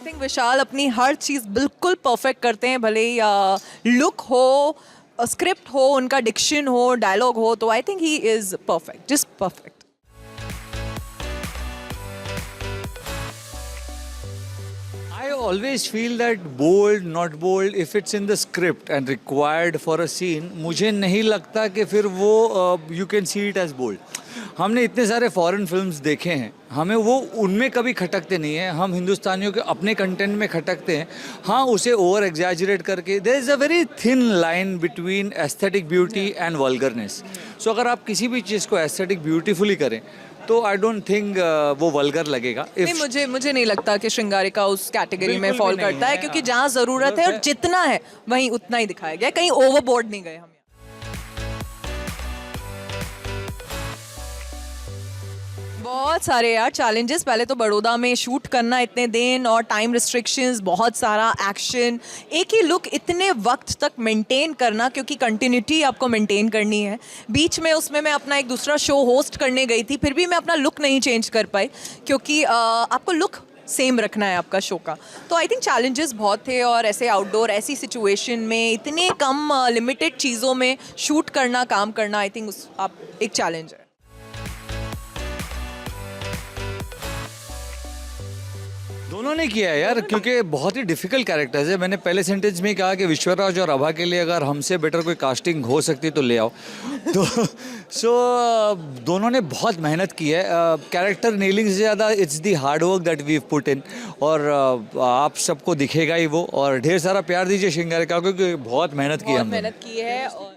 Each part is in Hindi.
थिंक विशाल अपनी हर चीज़ बिल्कुल परफेक्ट करते हैं, भले ही लुक हो, स्क्रिप्ट हो, उनका डिक्शन हो, डायलॉग हो, तो I think he is perfect, just perfect. I always feel that bold, not bold, if it's in the script and required for a scene, मुझे नहीं लगता कि फिर वो you can see it as bold. हमने इतने सारे फॉरेन फिल्म्स देखे हैं, हमें वो उनमें कभी खटकते नहीं हैं, हम हिंदुस्तानियों के अपने कंटेंट में खटकते हैं। हाँ, उसे ओवर एग्जैजरेट करके there is a very thin line between aesthetic beauty and vulgarness. So अगर आप किसी भी चीज़ को एस्थेटिक ब्यूटीफुली करें तो आई डोंट थिंक वो वल्गर लगेगा। नहीं, मुझे नहीं लगता कि श्रृंगारिका उस कैटेगरी में बिल्कुल फॉल भी नहीं करता है, है। क्योंकि जहाँ ज़रूरत है और जितना है वहीं उतना ही दिखाया गया है, कहीं ओवरबोर्ड नहीं गए हम। बहुत सारे यार चैलेंजेस, पहले तो बड़ौदा में शूट करना इतने दिन और टाइम रिस्ट्रिक्शंस, बहुत सारा एक्शन, एक ही लुक इतने वक्त तक मेंटेन करना, क्योंकि कंटिन्यूटी आपको मेंटेन करनी है। बीच में उसमें मैं अपना एक दूसरा शो होस्ट करने गई थी, फिर भी मैं अपना लुक नहीं चेंज कर पाई, क्योंकि आपको लुक सेम रखना है आपका शो का। तो आई थिंक चैलेंजेस बहुत थे, और ऐसे आउटडोर ऐसी सिचुएशन में इतने कम लिमिटेड चीज़ों में शूट करना, काम करना, आई थिंक आप एक चैलेंज है। दोनों ने किया है यार, क्योंकि बहुत ही डिफिकल्ट कैरेक्टर्स है। मैंने पहले सेंटेंस में ही कहा कि विश्वराज और अभा के लिए अगर हमसे बेटर कोई कास्टिंग हो सकती तो ले आओ। तो दोनों ने बहुत मेहनत की है। कैरेक्टर नेलिंग से ज़्यादा it's the hard work that we put in, और आप सबको दिखेगा ही वो। और ढेर सारा प्यार दीजिए श्रृंगारिका को, क्योंकि बहुत मेहनत की है हमने। मेहनत की है। और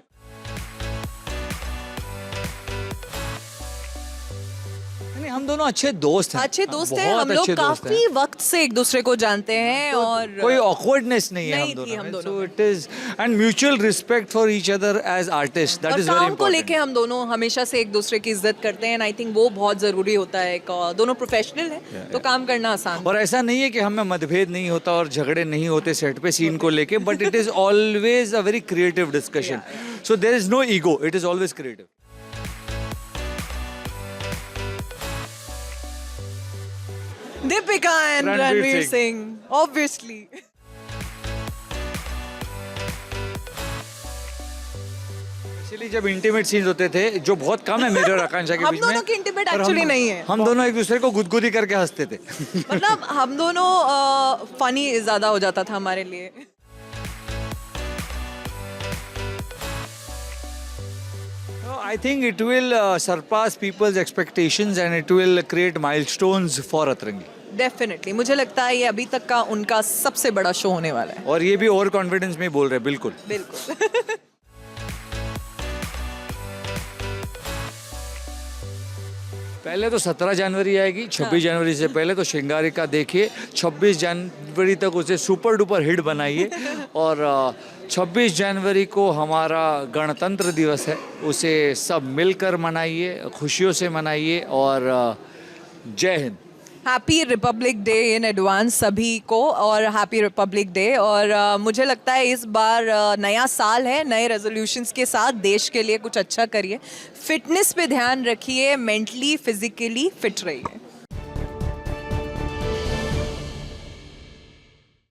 नहीं, हम दोनों अच्छे दोस्त हैं। अच्छे दोस्त हैं, बहुत हम लोग अच्छे दोस्त हैं। काफी वक्त से एक दूसरे को जानते हैं, और कोई ऑकवर्डनेस नहीं है नहीं हम थी हम दोनों दोनों में। So it is and mutual respect for each other as artist, that और इज वेरी काम को इंपॉर्टेंट। लेके हम दोनों हमेशा से एक दूसरे की इज्जत करते हैं। आई थिंक वो बहुत ज़रूरी होता है। दोनों प्रोफेशनल हैं, तो काम करना आसान है। और ऐसा नहीं है कि हमें मतभेद नहीं होता और झगड़े नहीं होते सेट पे सीन को लेके, but it is always a very creative discussion. So there is no ego, it is always creative. Deepika and Ranveer Ranveer Singh. Singh, obviously. Actually जब इंटीमेट सीन्स होते थे, जो बहुत कम है मेरे और आकांक्षा के हम बीच में, दोनों की intimate पर actually नहीं है। हम दोनों एक दूसरे को गुदगुदी करके हंसते थे। मतलब हम दोनों फनी ज़्यादा हो जाता था हमारे लिए। I think it will surpass people's expectations and it will create milestones for Atrangi. Definitely मुझे लगता है ये अभी तक का उनका सबसे बड़ा शो होने वाला है। और ये भी ओवर कॉन्फिडेंस में बोल रहे हैं, बिल्कुल। बिल्कुल। पहले तो 17 जनवरी आएगी, 26 जनवरी से पहले तो श्रृंगारिका देखिए, 26 जनवरी तक उसे सुपर डुपर हिट बनाइए, और 26 जनवरी को हमारा गणतंत्र दिवस है, उसे सब मिलकर मनाइए, खुशियों से मनाइए, और जय Hind. Happy Republic day in advance सभी को, और हैप्पी रिपब्लिक डे। और मुझे लगता है इस बार नया साल है, नए रेजोल्यूशंस के साथ देश के लिए कुछ अच्छा करिए, फिटनेस पे ध्यान रखिए, मेंटली फिजिकली फिट रहिए।